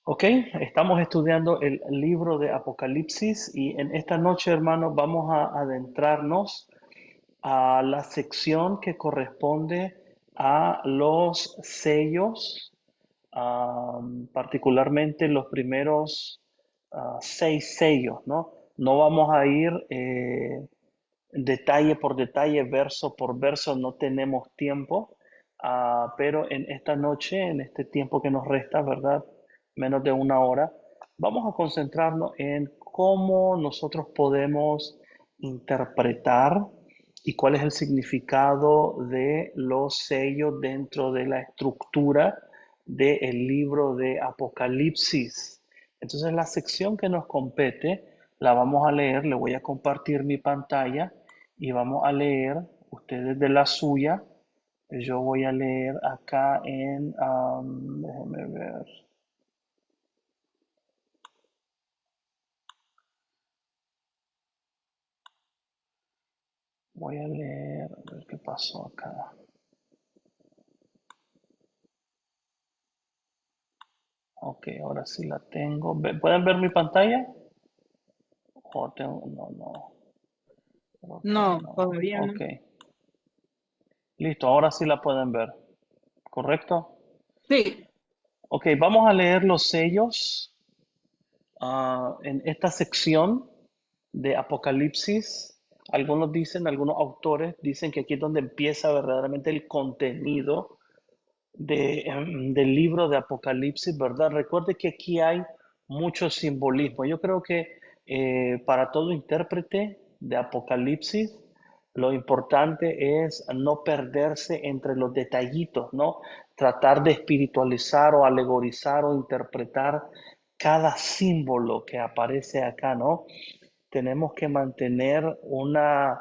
Ok, estamos estudiando el libro de Apocalipsis y en esta noche, hermanos, vamos a adentrarnos a la sección que corresponde a los sellos, particularmente los primeros seis sellos, ¿no? No vamos a ir detalle por detalle, verso por verso, no tenemos tiempo, pero en esta noche, en este tiempo que nos resta, ¿verdad? Menos de una hora, vamos a concentrarnos en cómo nosotros podemos interpretar y cuál es el significado de los sellos dentro de la estructura del libro de Apocalipsis. Entonces, la sección que nos compete la vamos a leer, le voy a compartir mi pantalla y vamos a leer, ustedes de la suya, yo voy a leer acá en, déjenme ver, voy a leer, a ver qué pasó acá. Ok, ahora sí la tengo. ¿Pueden ver mi pantalla? No, no, creo que No, no. todavía no. Ok, listo, ahora sí la pueden ver, ¿correcto? Sí, Ok, vamos a leer los sellos en esta sección de Apocalipsis. Algunos dicen, algunos autores dicen que aquí es donde empieza verdaderamente el contenido del libro de Apocalipsis, ¿verdad? Recuerde que aquí hay mucho simbolismo. Yo creo que para todo intérprete de Apocalipsis, lo importante es no perderse entre los detallitos, ¿no? Tratar de espiritualizar o alegorizar o interpretar cada símbolo que aparece acá, ¿no? Tenemos que mantener una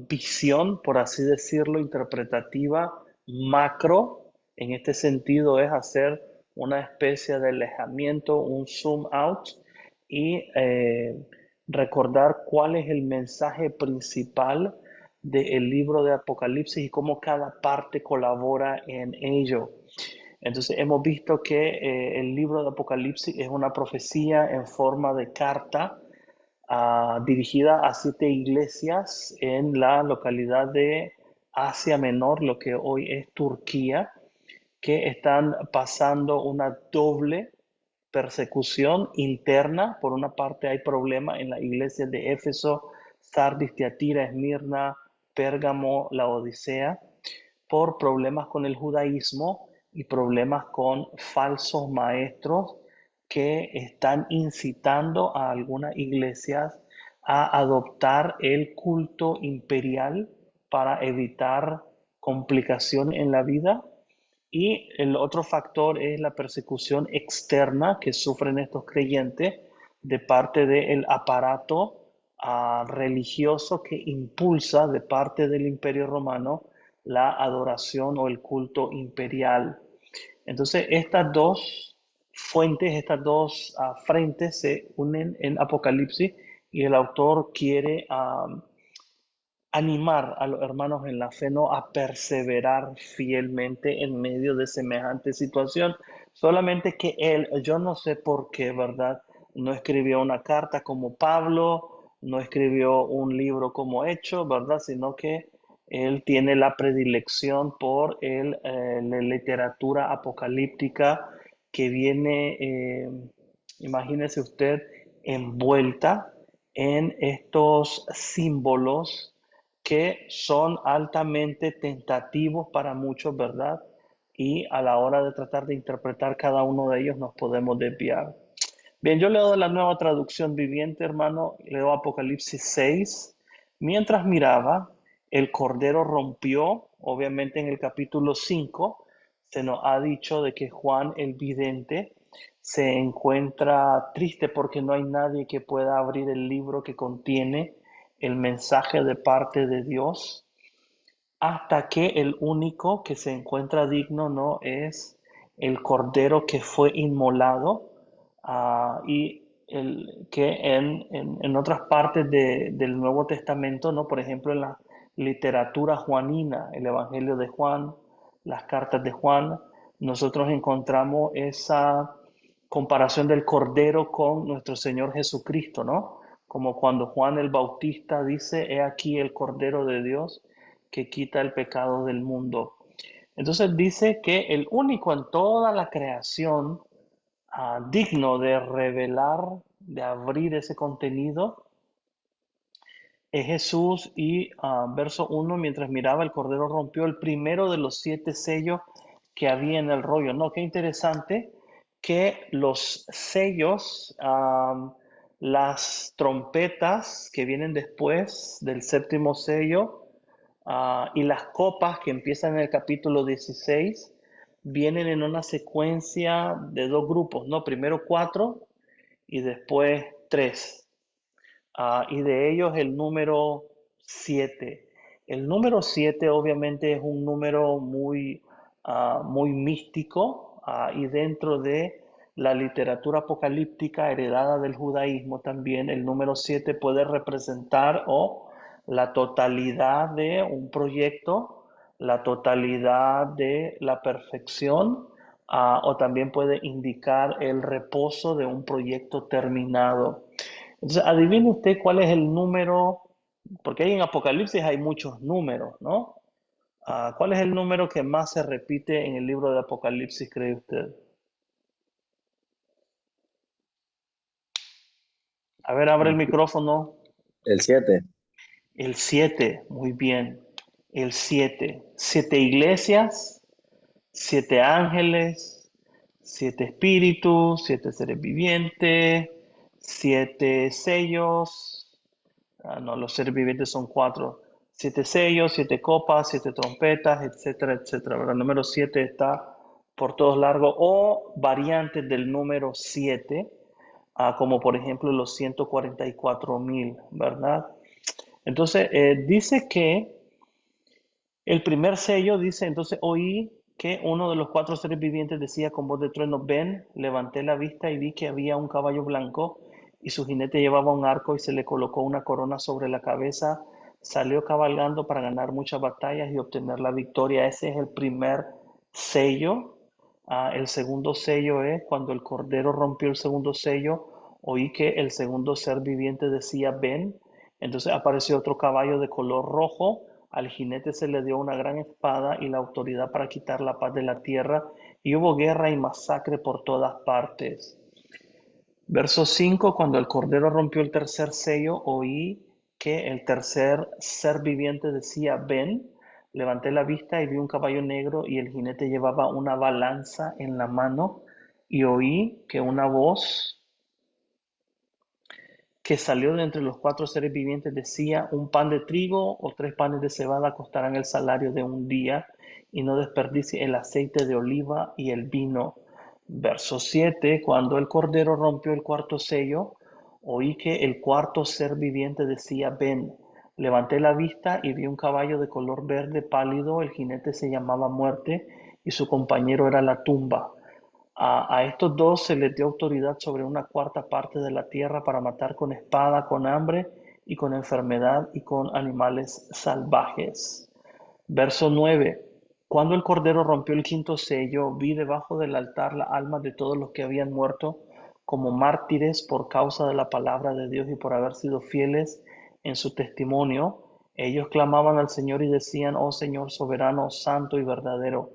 visión, por así decirlo, interpretativa macro. En este sentido es hacer una especie de alejamiento, un zoom out y recordar cuál es el mensaje principal del libro de Apocalipsis y cómo cada parte colabora en ello. Entonces hemos visto que el libro de Apocalipsis es una profecía en forma de carta dirigida a 7 iglesias en la localidad de Asia Menor, lo que hoy es Turquía, que están pasando una doble persecución interna. Por una parte hay problemas en la iglesia de Éfeso, Sardis, Tiatira, Esmirna, Pérgamo, la Odisea, por problemas con el judaísmo y problemas con falsos maestros que están incitando a algunas iglesias a adoptar el culto imperial para evitar complicaciones en la vida. Y el otro factor es la persecución externa que sufren estos creyentes de parte del aparato religioso que impulsa de parte del Imperio Romano la adoración o el culto imperial. Entonces, estas dos fuentes, estas dos frentes se unen en Apocalipsis y el autor quiere animar a los hermanos en la fe, ¿no? A perseverar fielmente en medio de semejante situación. Solamente que él, yo no sé por qué, ¿verdad? No escribió una carta como Pablo, no escribió un libro como Hecho, ¿verdad? Sino que él tiene la predilección por la literatura apocalíptica que viene, imagínese usted, envuelta en estos símbolos que son altamente tentativos para muchos, ¿verdad? Y a la hora de tratar de interpretar cada uno de ellos nos podemos desviar. Bien, yo leo la nueva traducción viviente, hermano, leo Apocalipsis 6. Mientras miraba, el Cordero rompió, obviamente en el capítulo 5 se nos ha dicho de que Juan el vidente se encuentra triste porque no hay nadie que pueda abrir el libro que contiene el mensaje de parte de Dios, hasta que el único que se encuentra digno no es el cordero que fue inmolado, y que en otras partes del Nuevo Testamento, ¿no? Por ejemplo, en la literatura juanina, el Evangelio de Juan, las cartas de Juan, nosotros encontramos esa comparación del Cordero con nuestro Señor Jesucristo, ¿no? Como cuando Juan el Bautista dice, he aquí el Cordero de Dios que quita el pecado del mundo. Entonces dice que el único en toda la creación digno de revelar, de abrir ese contenido, es Jesús. Y verso 1, mientras miraba, el Cordero rompió el primero de los 7 sellos que había en el rollo. No, qué interesante que los sellos, las trompetas que vienen después del séptimo sello, y las copas que empiezan en el capítulo 16 vienen en una secuencia de 2 grupos, ¿no? Primero 4 y después 3. Y de ellos el número 7. El número 7 obviamente es un número muy, muy místico, y dentro de la literatura apocalíptica heredada del judaísmo también el número 7 puede representar o la totalidad de un proyecto, la totalidad de la perfección, o también puede indicar el reposo de un proyecto terminado. Entonces, adivine usted cuál es el número, porque ahí en Apocalipsis hay muchos números, ¿no? ¿Cuál es el número que más se repite en el libro de Apocalipsis, cree usted? A ver, abre el micrófono. El 7. El 7, muy bien. El 7. 7 iglesias, 7 ángeles, 7 espíritus, 7 seres vivientes, 7 sellos. No, los seres vivientes son 4. 7 sellos, 7 copas, 7 trompetas, etcétera, etcétera, ¿verdad? El número 7 está por todos lados, o variantes del número 7, como por ejemplo los 144,000, ¿verdad? Entonces, dice que el primer sello dice, entonces oí que uno de los 4 seres vivientes decía con voz de trueno, ven, levanté la vista y vi que había un caballo blanco y su jinete llevaba un arco y se le colocó una corona sobre la cabeza. Salió cabalgando para ganar muchas batallas y obtener la victoria. Ese es el primer sello. El segundo sello es cuando el Cordero rompió el segundo sello, oí que el segundo ser viviente decía, ven. Entonces apareció otro caballo de color rojo, al jinete se le dio una gran espada y la autoridad para quitar la paz de la tierra, y hubo guerra y masacre por todas partes. Verso 5: cuando el Cordero rompió el tercer sello, oí que el tercer ser viviente decía, ven. Levanté la vista y vi un caballo negro y el jinete llevaba una balanza en la mano, y oí que una voz que salió de entre los 4 seres vivientes decía, un pan de trigo o 3 panes de cebada costarán el salario de un día, y no desperdicie el aceite de oliva y el vino. Verso 7: cuando el Cordero rompió el cuarto sello, oí que el cuarto ser viviente decía, ven. Levanté la vista y vi un caballo de color verde pálido, el jinete se llamaba Muerte y su compañero era la tumba. A estos dos se les dio autoridad sobre una cuarta parte de la tierra para matar con espada, con hambre y con enfermedad y con animales salvajes. Verso 9: cuando el Cordero rompió el quinto sello, vi debajo del altar las almas de todos los que habían muerto como mártires por causa de la palabra de Dios y por haber sido fieles en su testimonio. Ellos clamaban al Señor y decían, oh Señor soberano, santo y verdadero,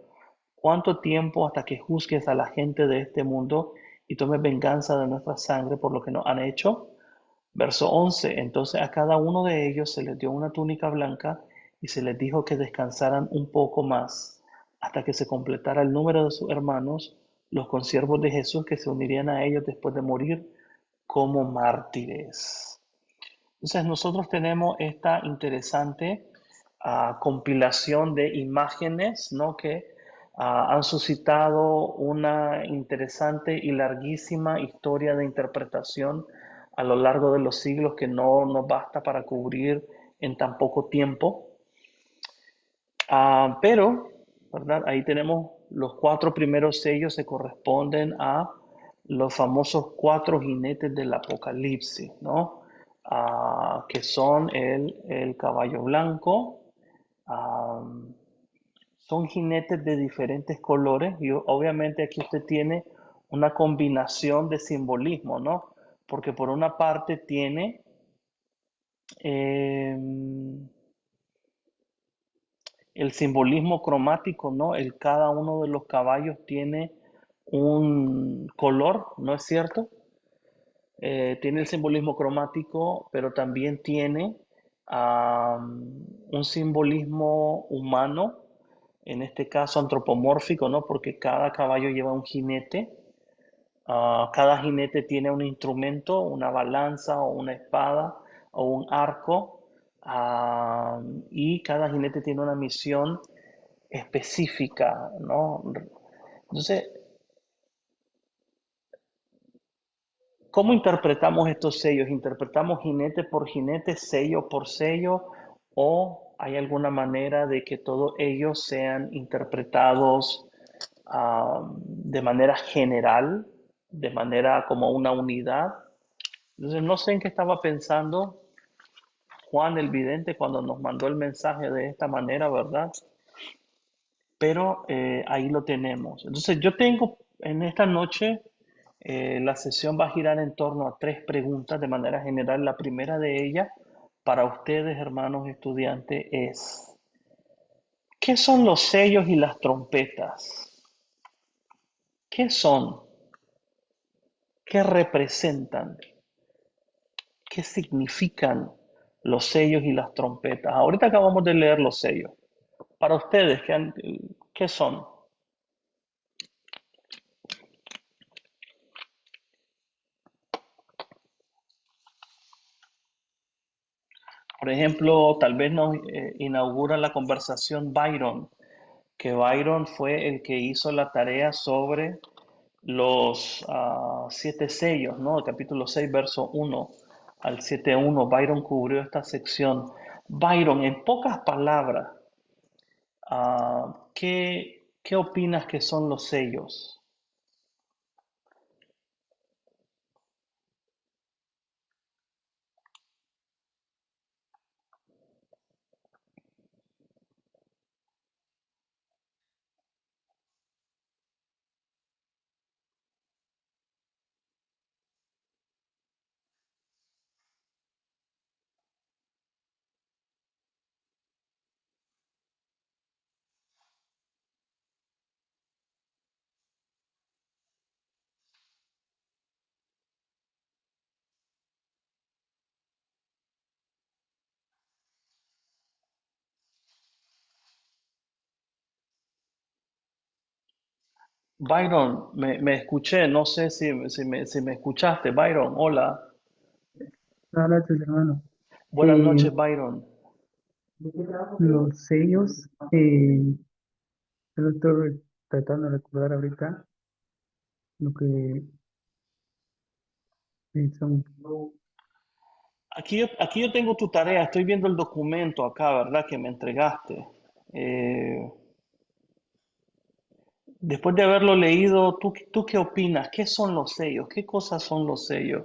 ¿cuánto tiempo hasta que juzgues a la gente de este mundo y tomes venganza de nuestra sangre por lo que nos han hecho? Verso 11: entonces a cada uno de ellos se les dio una túnica blanca y se les dijo que descansaran un poco más hasta que se completara el número de sus hermanos, los consiervos de Jesús, que se unirían a ellos después de morir como mártires. Entonces nosotros tenemos esta interesante compilación de imágenes, ¿no? Que han suscitado una interesante y larguísima historia de interpretación a lo largo de los siglos que no nos basta para cubrir en tan poco tiempo. Pero, ¿verdad? Ahí tenemos los 4 primeros sellos, se corresponden a los famosos 4 jinetes del Apocalipsis, ¿no? Que son el caballo blanco. ah, Son jinetes de diferentes colores y obviamente aquí usted tiene una combinación de simbolismo, ¿no? Porque por una parte tiene eh, el simbolismo cromático, ¿no? Cada uno de los caballos tiene un color, ¿no es cierto? Tiene el simbolismo cromático, pero también tiene un simbolismo humano, en este caso antropomórfico, ¿no? Porque cada caballo lleva un jinete. Cada jinete tiene un instrumento, una balanza o una espada o un arco, ah, y cada jinete tiene una misión específica, ¿no? Entonces, ¿cómo interpretamos estos sellos? ¿Interpretamos jinete por jinete, sello por sello, o hay alguna manera de que todos ellos sean interpretados de manera general, de manera como una unidad? Entonces, no sé en qué estaba pensando Juan el vidente cuando nos mandó el mensaje de esta manera, ¿verdad? Pero ahí lo tenemos. Entonces, yo tengo en esta noche, la sesión va a girar en torno a tres preguntas de manera general. La primera de ellas, para ustedes, hermanos estudiantes, es, ¿qué son los sellos y las trompetas? ¿Qué son? ¿Qué representan? ¿Qué significan los sellos y las trompetas? Ahorita acabamos de leer los sellos. Para ustedes, ¿qué son? Por ejemplo, tal vez nos inaugura la conversación Byron, que Byron fue el que hizo la tarea sobre los siete sellos, ¿no? El capítulo 6, verso 1 al 7:1. Byron cubrió esta sección. Byron, en pocas palabras, ¿qué opinas que son los sellos? Byron, me escuché, no sé si me escuchaste. Byron, hola. Gracias, hermano. Buenas Eh, noches, Byron. los sellos, yo lo estoy tratando de recordar ahorita, lo que son. Aquí yo tengo tu tarea, estoy viendo el documento acá, ¿verdad? Que me entregaste. Eh, Después de haberlo leído, ¿tú qué opinas? ¿Qué son los sellos? ¿Qué cosas son los sellos?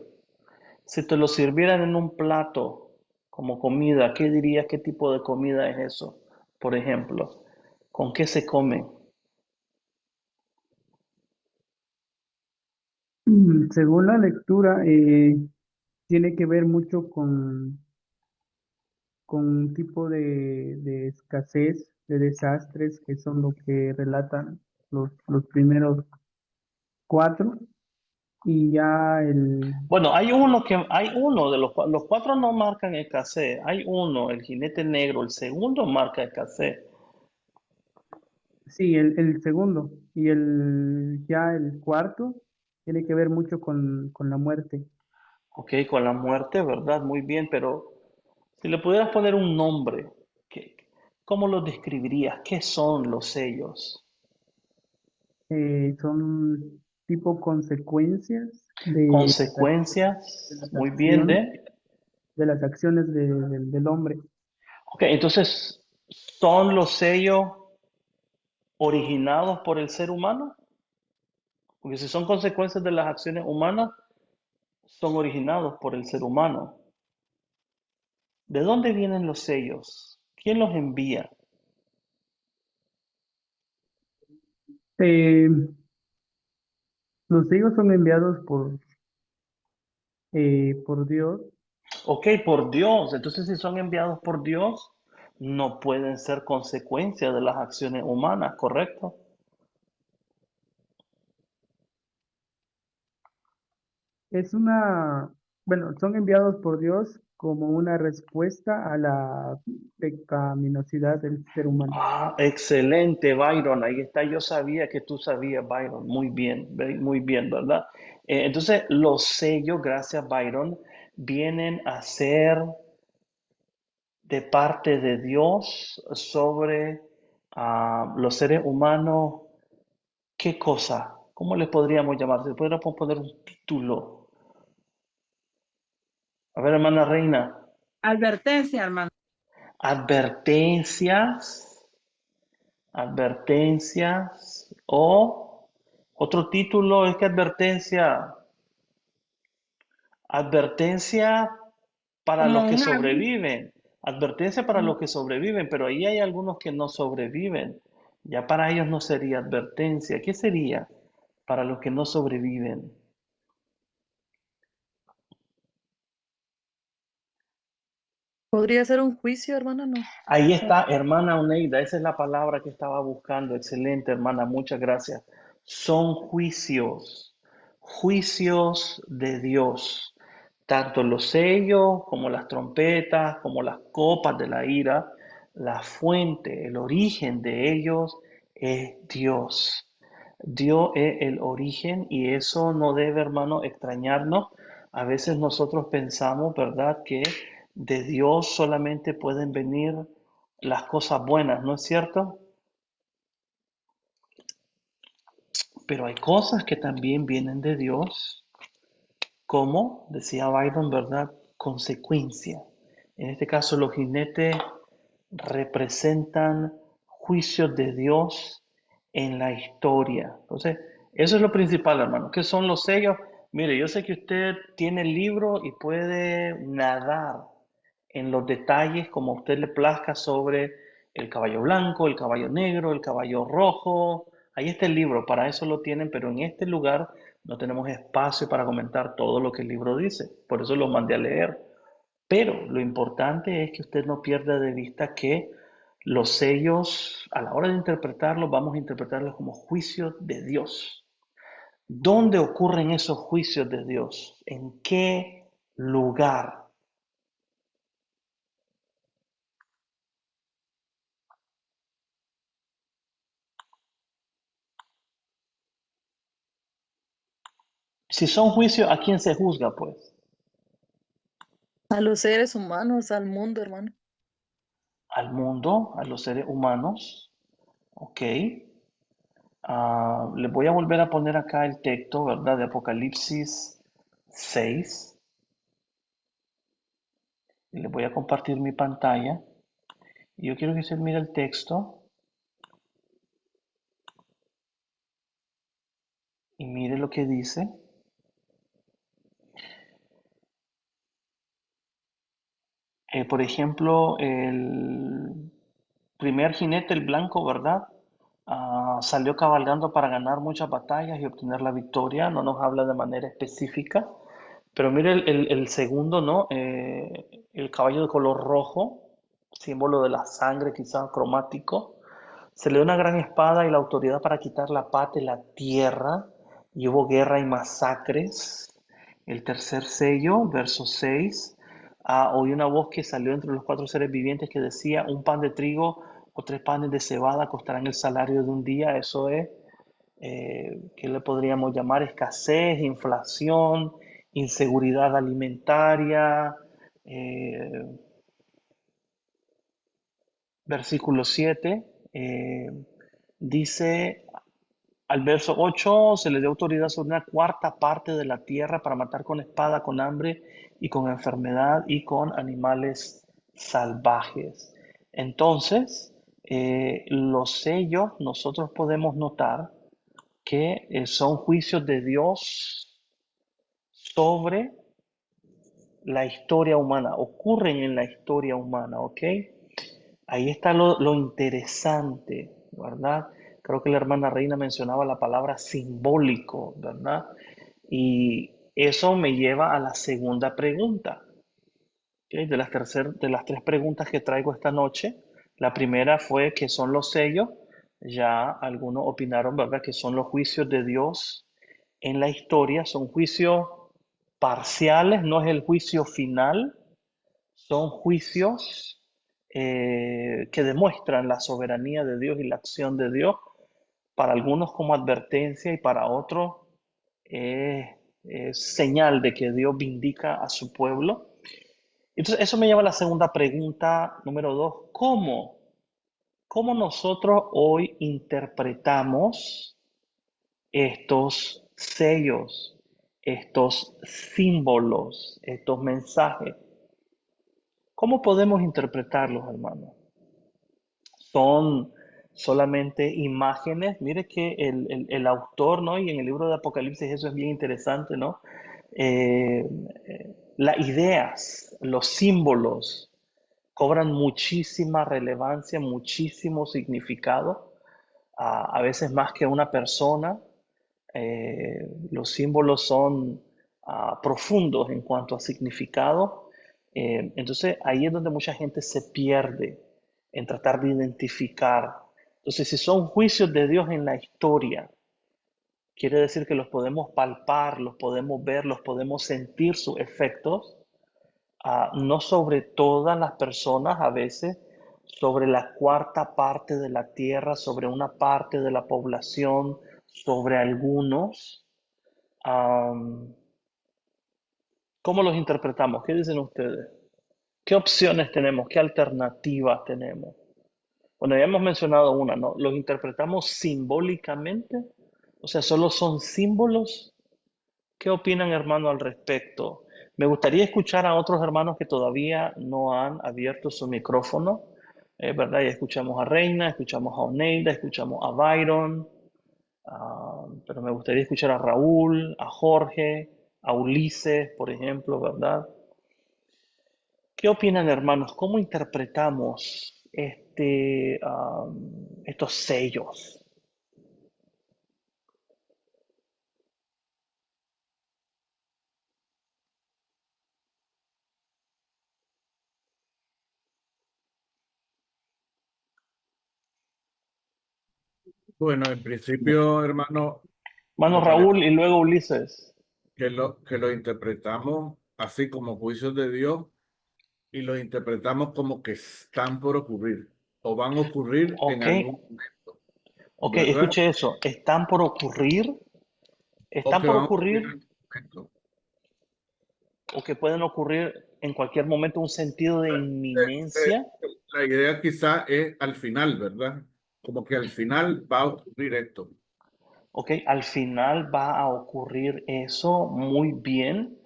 Si te lo sirvieran en un plato como comida, ¿qué dirías? ¿Qué tipo de comida es eso? Por ejemplo, ¿con qué se come? Según la lectura, tiene que ver mucho con un tipo de escasez, de desastres, que son lo que relatan los primeros cuatro, y ya Bueno, hay uno de los cuatro no marcan escasez. Hay uno, el jinete negro, el segundo marca escasez. sí, el segundo, y ya el cuarto tiene que ver mucho con la muerte. Ok, con la muerte, ¿verdad? Muy bien, pero si le pudieras poner un nombre, ¿qué- ¿cómo lo describirías? ¿Qué son los sellos? Son tipo consecuencias Consecuencias, las muy bien, acciones, de... del hombre. Ok, entonces, ¿son los sellos originados por el ser humano? Porque si son consecuencias de las acciones humanas, son originados por el ser humano. ¿De dónde vienen los sellos? ¿Quién los envía? Eh, Los sellos son enviados por Dios. Ok, por Dios. Entonces, si son enviados por Dios, no pueden ser consecuencia de las acciones humanas, ¿correcto? Es una, bueno, son enviados por Dios como una respuesta a la pecaminosidad del ser humano. Ah, excelente, Byron. Ahí está. Yo sabía que tú sabías, Byron. Muy bien, ¿verdad? Entonces, los sellos, gracias, Byron, vienen a ser de parte de Dios sobre los seres humanos. ¿Qué cosa? ¿Cómo le podríamos llamar? ¿Se podríamos poner un título? A ver, hermana Reina. Advertencia, hermano. Advertencias, advertencias o otro título es que advertencia para los Como que un aviso. sobreviven, advertencia para los que sobreviven, pero ahí hay algunos que no sobreviven. Ya para ellos no sería advertencia. ¿Qué sería para los que no sobreviven? Podría ser un juicio, hermano, no. Ahí No. está, hermana Oneida, esa es la palabra que estaba buscando. Excelente, hermana, muchas gracias. Son juicios, juicios de Dios. Tanto los sellos como las trompetas, como las copas de la ira, la fuente, el origen de ellos es Dios. Dios es el origen y eso no debe, hermano, extrañarnos. A veces nosotros pensamos, ¿verdad?, que de Dios solamente pueden venir las cosas buenas, ¿no es cierto? Pero hay cosas que también vienen de Dios, como decía Byron, ¿verdad? Consecuencia. En este caso, los jinetes representan juicios de Dios en la historia. Entonces, eso es lo principal, hermano. ¿Qué son los sellos? Mire, yo sé que usted tiene el libro y puede nadar en los detalles como a usted le plazca sobre el caballo blanco, el caballo negro, el caballo rojo. Ahí está el libro, para eso lo tienen, pero en este lugar no tenemos espacio para comentar todo lo que el libro dice. Por eso lo mandé a leer. Pero lo importante es que usted no pierda de vista que los sellos, a la hora de interpretarlos, vamos a interpretarlos como juicios de Dios. ¿Dónde ocurren esos juicios de Dios? ¿En qué lugar? Si son juicios, ¿a quién se juzga, pues? A los seres humanos, al mundo, hermano. Al mundo, a los seres humanos. Ok. Les voy a volver a poner acá el texto, ¿verdad? De Apocalipsis 6. Y les voy a compartir mi pantalla. Y yo quiero que usted mire el texto y mire lo que dice. Por ejemplo, el primer jinete, el blanco, ¿verdad? Salió cabalgando para ganar muchas batallas y obtener la victoria. No nos habla de manera específica. Pero mire el segundo, ¿no? El caballo de color rojo, símbolo de la sangre, quizás cromático. Se le dio una gran espada y la autoridad para quitar la paz de la tierra, y hubo guerra y masacres. El tercer sello, verso 6, oí una voz que salió entre los cuatro seres vivientes que decía: un pan de trigo o tres panes de cebada costarán el salario de un día. Eso es, ¿qué le podríamos llamar? Escasez, inflación, inseguridad alimentaria. eh, Versículo 7 dice: al verso 8, se le dio autoridad sobre una cuarta parte de la tierra para matar con espada, con hambre y con enfermedad y con animales salvajes. Entonces, los sellos, nosotros podemos notar que son juicios de Dios sobre la historia humana, ocurren en la historia humana, ¿ok? Ahí está lo interesante, ¿verdad? Creo que la hermana Reina mencionaba la palabra simbólico, ¿verdad? Y eso me lleva a la segunda pregunta. ¿Ok? De las tres preguntas que traigo esta noche, la primera fue ¿qué son los sellos? Ya algunos opinaron, ¿verdad? Que son los juicios de Dios en la historia, son juicios parciales, no es el juicio final, son juicios que demuestran la soberanía de Dios y la acción de Dios, para algunos como advertencia y para otros es señal de que Dios vindica a su pueblo. Entonces, eso me lleva a la segunda pregunta, número dos. ¿Cómo nosotros hoy interpretamos estos sellos, estos símbolos, estos mensajes? ¿Cómo podemos interpretarlos, hermanos? ¿Son solamente imágenes? Mire que el autor, ¿no? Y en el libro de Apocalipsis eso es bien interesante, ¿no? Las ideas, los símbolos cobran muchísima relevancia, muchísimo significado, a veces más que una persona. Los símbolos son profundos en cuanto a significado. Entonces ahí es donde mucha gente se pierde en tratar de identificar. Entonces, si son juicios de Dios en la historia, quiere decir que los podemos palpar, los podemos ver, los podemos sentir sus efectos, no sobre todas las personas, a veces sobre la cuarta parte de la tierra, sobre una parte de la población, sobre algunos. Am, ¿Cómo los interpretamos? ¿Qué dicen ustedes? ¿Qué opciones tenemos? ¿Qué alternativas tenemos? Bueno, ya hemos mencionado una, ¿no? ¿Los interpretamos simbólicamente? O sea, ¿solo son símbolos? ¿Qué opinan, hermano, al respecto? Me gustaría escuchar a otros hermanos que todavía no han abierto su micrófono, ¿verdad? Ya escuchamos a Reina, escuchamos a Oneida, escuchamos a Byron, pero me gustaría escuchar a Raúl, a Jorge, a Ulises, por ejemplo, ¿verdad? ¿Qué opinan, hermanos? ¿Cómo interpretamos estos sellos? Bueno, en principio, hermano, Mano me parece Raúl y luego Ulises. que lo interpretamos así como juicios de Dios y lo interpretamos como que están por ocurrir o van a ocurrir en Ok, algún momento, ok, ¿verdad? escuche eso. Están por ocurrir, O están que por van a ocurrir en ocurrir algún momento. o que pueden ocurrir en cualquier momento, un sentido de inminencia. La idea quizá es al final, ¿verdad? Como que al final va a ocurrir esto. Ok, al final va a ocurrir eso muy bien.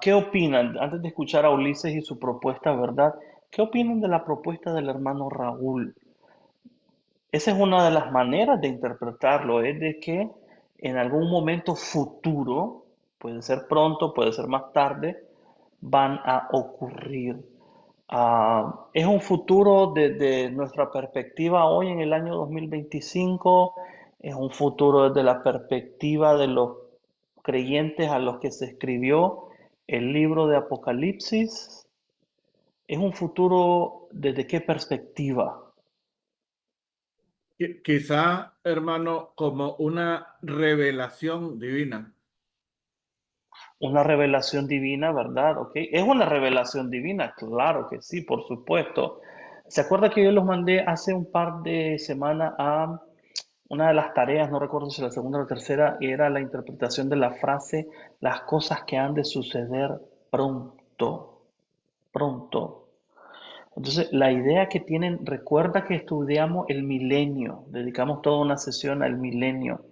¿Qué opinan? Antes de escuchar a Ulises y su propuesta, ¿verdad? ¿Qué opinan de la propuesta del hermano Raúl? Esa es una de las maneras de interpretarlo, es de que en algún momento futuro, puede ser pronto, puede ser más tarde, van a ocurrir. Es un futuro desde nuestra perspectiva hoy en el año 2025, es un futuro desde la perspectiva de los creyentes a los que se escribió el libro de Apocalipsis. Es un futuro desde qué perspectiva. Quizá, hermano, como una revelación divina. Una revelación divina, ¿verdad? ¿Ok? Es una revelación divina, claro que sí, por supuesto. ¿Se acuerda que yo los mandé hace un par de semanas a una de las tareas, no recuerdo si la segunda o la tercera, era la interpretación de la frase, las cosas que han de suceder pronto, pronto? Entonces, la idea que tienen, recuerda que estudiamos el milenio, dedicamos toda una sesión al milenio,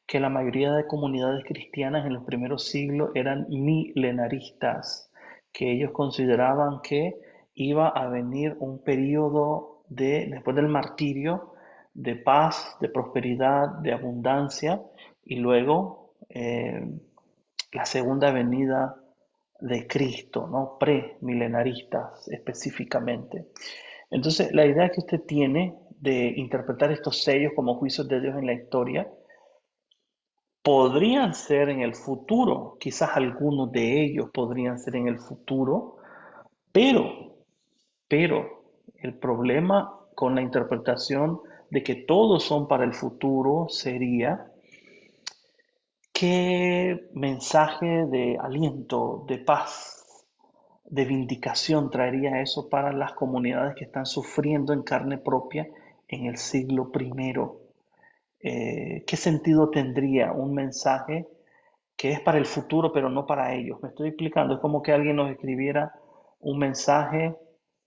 que la mayoría de comunidades cristianas en los primeros siglos eran milenaristas, que ellos consideraban que iba a venir un periodo después del martirio, de paz, de prosperidad, de abundancia, y luego la segunda venida de Cristo, ¿no? Premilenaristas específicamente. Entonces, la idea que usted tiene de interpretar estos sellos como juicios de Dios en la historia podrían ser en el futuro, quizás algunos de ellos podrían ser en el futuro, pero el problema con la interpretación de que todos son para el futuro sería qué mensaje de aliento, de paz, de vindicación traería eso para las comunidades que están sufriendo en carne propia en el siglo primero. ¿Qué sentido tendría un mensaje que es para el futuro, pero no para ellos? Me estoy explicando, es como que alguien nos escribiera un mensaje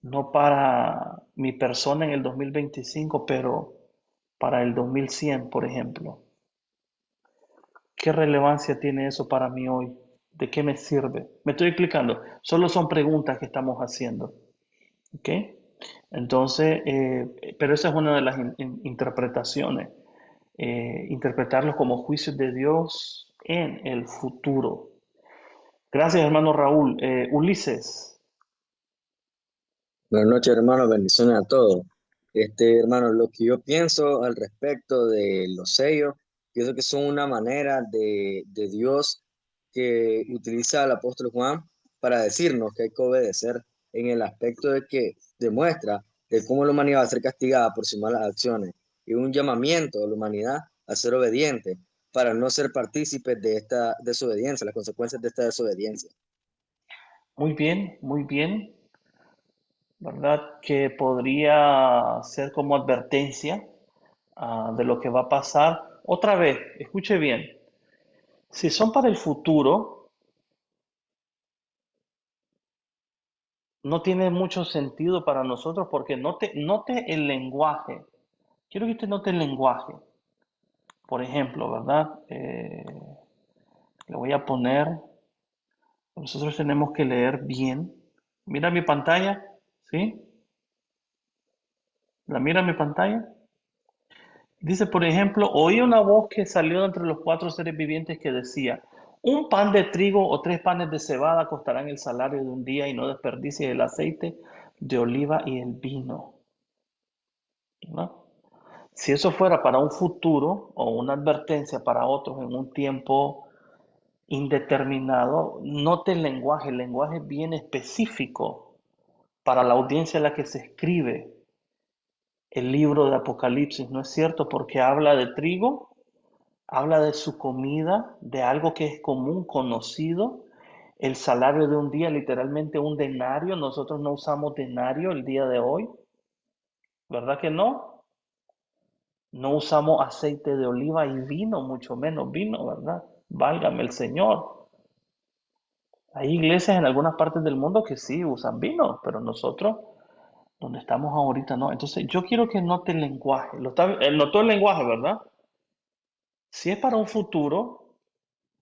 no para mi persona en el 2025, pero para el 2100, por ejemplo. ¿Qué relevancia tiene eso para mí hoy? ¿De qué me sirve? Me estoy explicando, solo son preguntas que estamos haciendo. ¿Ok? Entonces, pero esa es una de las interpretaciones. Interpretarlos como juicios de Dios en el futuro. Gracias, hermano Raúl. Ulises, Buenas noches, hermano. Bendiciones a todos. Hermano, lo que yo pienso al respecto de los sellos, pienso que son una manera de Dios que utiliza al apóstol Juan para decirnos que hay que obedecer en el aspecto de que demuestra de cómo la humanidad va a ser castigada por sus malas acciones y un llamamiento a la humanidad a ser obediente para no ser partícipes de esta desobediencia, las consecuencias de esta desobediencia. muy bien, ¿verdad? Que podría ser como advertencia de lo que va a pasar. Otra vez, escuche bien, si son para el futuro, no tiene mucho sentido para nosotros porque note el lenguaje. Quiero que usted note el lenguaje. Por ejemplo, ¿verdad? Le voy a poner, nosotros tenemos que leer bien. Mira mi pantalla, ¿sí? ¿La mira mi pantalla? Dice, por ejemplo, oí una voz que salió de entre los cuatro seres vivientes que decía, un pan de trigo o 3 panes de cebada costarán el salario de un día y no desperdicies el aceite de oliva y el vino. ¿No? Si eso fuera para un futuro o una advertencia para otros en un tiempo indeterminado, note el lenguaje bien específico para la audiencia a la que se escribe el libro de Apocalipsis, ¿no es cierto? Porque habla de trigo, habla de su comida, de algo que es común, conocido, el salario de un día, literalmente un denario. Nosotros no usamos denario el día de hoy, ¿verdad que no? No usamos aceite de oliva y vino, mucho menos vino, ¿verdad? Válgame el Señor. Hay iglesias en algunas partes del mundo que sí usan vino, pero nosotros, donde estamos ahorita, no. Entonces, yo quiero que note el lenguaje. Notó el lenguaje, ¿verdad? Si es para un futuro,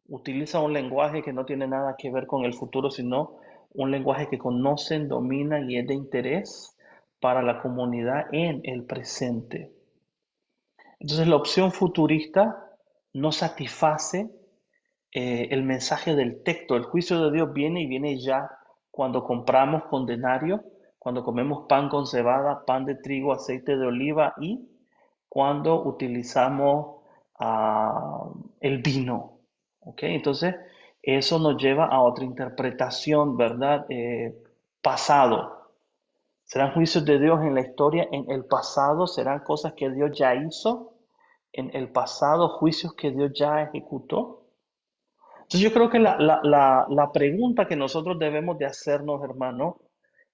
utiliza un lenguaje que no tiene nada que ver con el futuro, sino un lenguaje que conocen, dominan y es de interés para la comunidad en el presente. Entonces, la opción futurista no satisface el mensaje del texto. El juicio de Dios viene y viene ya cuando compramos con denario, cuando comemos pan con cebada, pan de trigo, aceite de oliva y cuando utilizamos el vino. ¿Ok? Entonces, eso nos lleva a otra interpretación, ¿verdad? Pasado. ¿Serán juicios de Dios en la historia en el pasado? ¿Serán cosas que Dios ya hizo en el pasado? ¿Juicios que Dios ya ejecutó? Entonces yo creo que la pregunta que nosotros debemos de hacernos, hermano,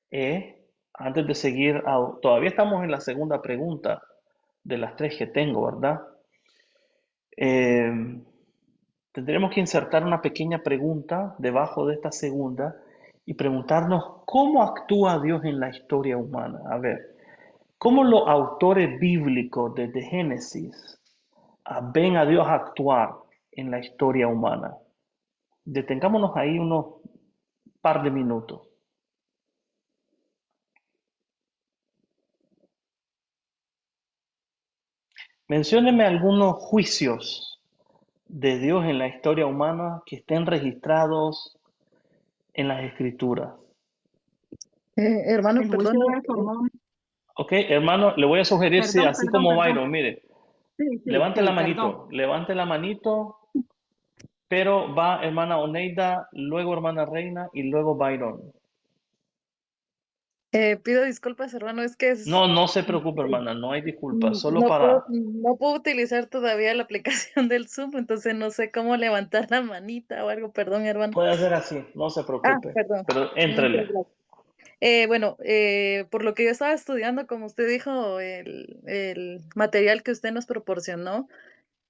es, antes de seguir, todavía estamos en la segunda pregunta de las 3 que tengo, ¿verdad? Tendremos que insertar una pequeña pregunta debajo de esta segunda y preguntarnos cómo actúa Dios en la historia humana. A ver, ¿cómo los autores bíblicos desde Génesis ven a Dios actuar en la historia humana? Detengámonos ahí unos par de minutos. Mencióneme algunos juicios de Dios en la historia humana que estén registrados en las Escrituras. Hermano, El juicio perdón. de Salomón. Ok, hermano, le voy a sugerir, sí, Perdón, así como perdón. Byron, mire, Sí, perdón. levante la manito, pero va hermana Oneida, luego hermana Reina y luego Byron. Pido disculpas, hermano, es que No, no se preocupe, hermana, no hay disculpas, solo no puedo, para... no puedo utilizar todavía la aplicación del Zoom, entonces no sé cómo levantar la manita o algo, perdón, hermano. Puede hacer así, no se Ah, preocupe, perdón. pero Muchas éntrele. gracias. Bueno, por lo que yo estaba estudiando, como usted dijo, el material que usted nos proporcionó,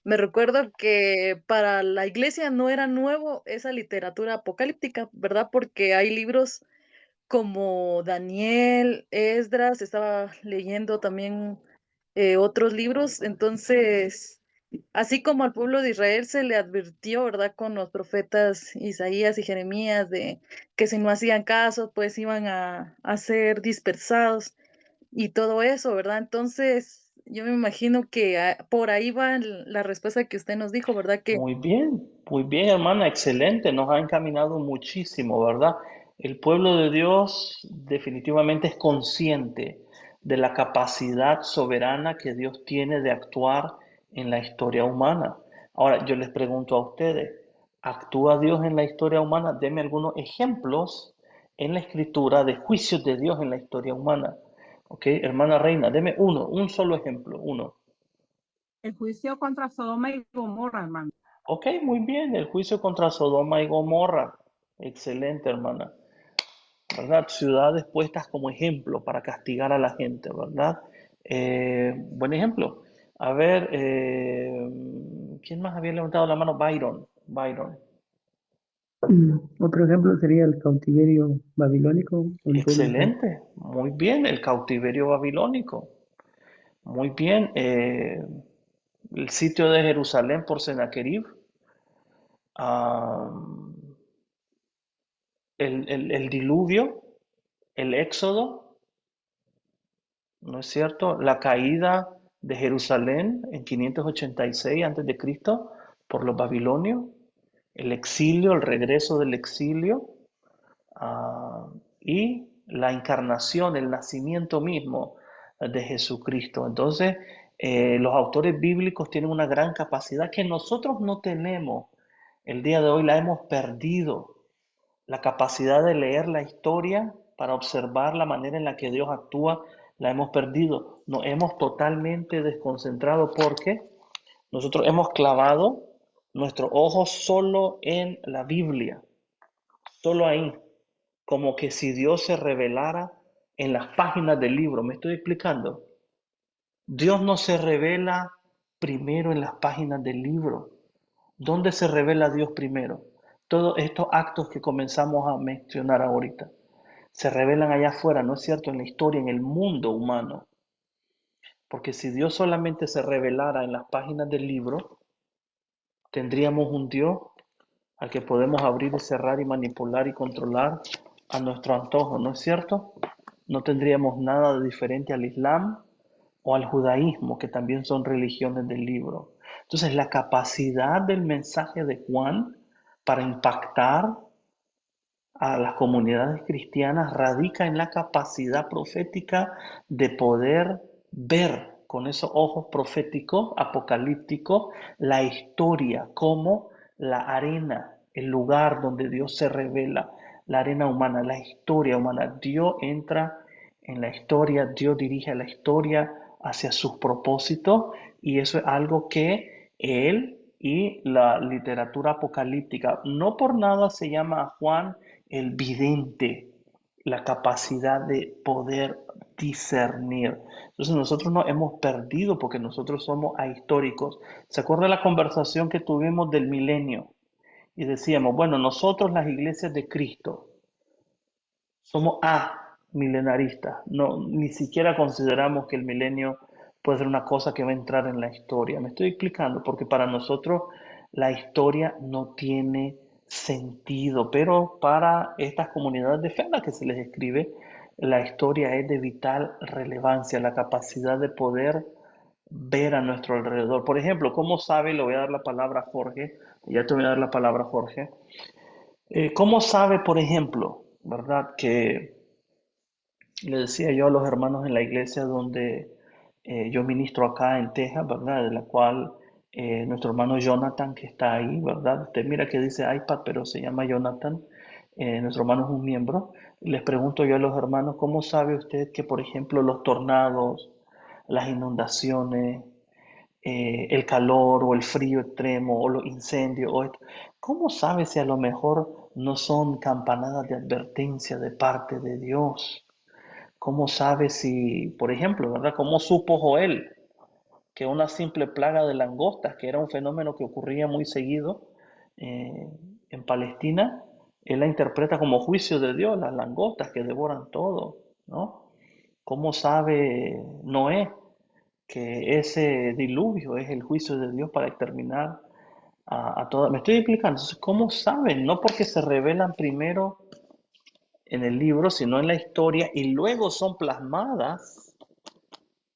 me recuerdo que para la iglesia no era nuevo esa literatura apocalíptica, ¿verdad? Porque hay libros como Daniel, Esdras, estaba leyendo también otros libros, entonces, así como al pueblo de Israel se le advirtió, ¿verdad? Con los profetas Isaías y Jeremías de que si no hacían caso, pues iban a ser dispersados y todo eso, ¿verdad? Entonces, yo me imagino que por ahí va la respuesta que usted nos dijo, ¿verdad? Que Muy bien, hermana, excelente, nos ha encaminado muchísimo, ¿verdad? El pueblo de Dios definitivamente es consciente de la capacidad soberana que Dios tiene de actuar en la historia humana. Ahora, yo les pregunto a ustedes, ¿actúa Dios en la historia humana? Deme algunos ejemplos en la escritura de juicios de Dios en la historia humana. ¿Ok? Hermana Reina, deme uno, un solo ejemplo, uno. El juicio contra Sodoma y Gomorra, hermano. Ok, muy bien, el juicio contra Sodoma y Gomorra. Excelente, hermana. ¿Verdad? Ciudades puestas como ejemplo para castigar a la gente, ¿verdad? Buen ejemplo. A ver, ¿quién más había levantado la mano? Byron. Otro ejemplo sería el cautiverio babilónico o el pueblo de Israel. Excelente, muy bien, el cautiverio babilónico. Muy bien, el sitio de Jerusalén por Sennacherib. Ah, el diluvio, el éxodo, ¿no es cierto? La caída de Jerusalén en 586 a.C. por los babilonios, el exilio, el regreso del exilio, y la encarnación, el nacimiento mismo de Jesucristo. Entonces, los autores bíblicos tienen una gran capacidad que nosotros no tenemos. El día de hoy la hemos perdido. La capacidad de leer la historia para observar la manera en la que Dios actúa, la hemos perdido. Nos hemos totalmente desconcentrado porque nosotros hemos clavado nuestros ojos solo en la Biblia, solo ahí, como que si Dios se revelara en las páginas del libro. ¿Me estoy explicando? Dios no se revela primero en las páginas del libro. ¿Dónde se revela Dios primero? Todos estos actos que comenzamos a mencionar ahorita se revelan allá afuera, ¿no es cierto? En la historia, en el mundo humano. Porque si Dios solamente se revelara en las páginas del libro, tendríamos un Dios al que podemos abrir y cerrar y manipular y controlar a nuestro antojo, ¿no es cierto? No tendríamos nada de diferente al Islam o al judaísmo, que también son religiones del libro. Entonces, la capacidad del mensaje de Juan para impactar a las comunidades cristianas radica en la capacidad profética de poder ver con esos ojos proféticos, apocalípticos, la historia como la arena, el lugar donde Dios se revela, la arena humana, la historia humana. Dios entra en la historia, Dios dirige la historia hacia sus propósitos y eso es algo que Él y la literatura apocalíptica, no por nada se llama a Juan el vidente, la capacidad de poder discernir. Entonces nosotros nos hemos perdido porque nosotros somos ahistóricos. ¿Se acuerda la conversación que tuvimos del milenio? Y decíamos, bueno, nosotros las iglesias de Cristo somos milenaristas. No, ni siquiera consideramos que el milenio puede ser una cosa que va a entrar en la historia. Me estoy explicando, porque para nosotros la historia no tiene sentido, pero para estas comunidades de fe a las que se les escribe, la historia es de vital relevancia, la capacidad de poder ver a nuestro alrededor. Por ejemplo, ¿cómo sabe? Le voy a dar la palabra a Jorge, ya te voy a dar la palabra a Jorge. ¿Cómo sabe, por ejemplo, verdad, que Le decía yo a los hermanos en la iglesia donde yo ministro acá en Texas, ¿verdad? De la cual nuestro hermano Jonathan, que está ahí, ¿verdad? Usted mira que dice iPad, pero se llama Jonathan. Nuestro hermano es un miembro. Les pregunto yo a los hermanos, ¿cómo sabe usted que, por ejemplo, los tornados, las inundaciones, el calor o el frío extremo o los incendios, cómo sabe si a lo mejor no son campanadas de advertencia de parte de Dios? ¿Cómo sabe si, por ejemplo, ¿verdad? ¿Cómo supo Joel que una simple plaga de langostas, que era un fenómeno que ocurría muy seguido eh, en Palestina, él la interpreta como juicio de Dios, las langostas que devoran todo, ¿no? ¿Cómo sabe Noé que ese diluvio es el juicio de Dios para exterminar a todas? Me estoy explicando. Entonces, ¿cómo saben? No porque se revelan primero en el libro, sino en la historia y luego son plasmadas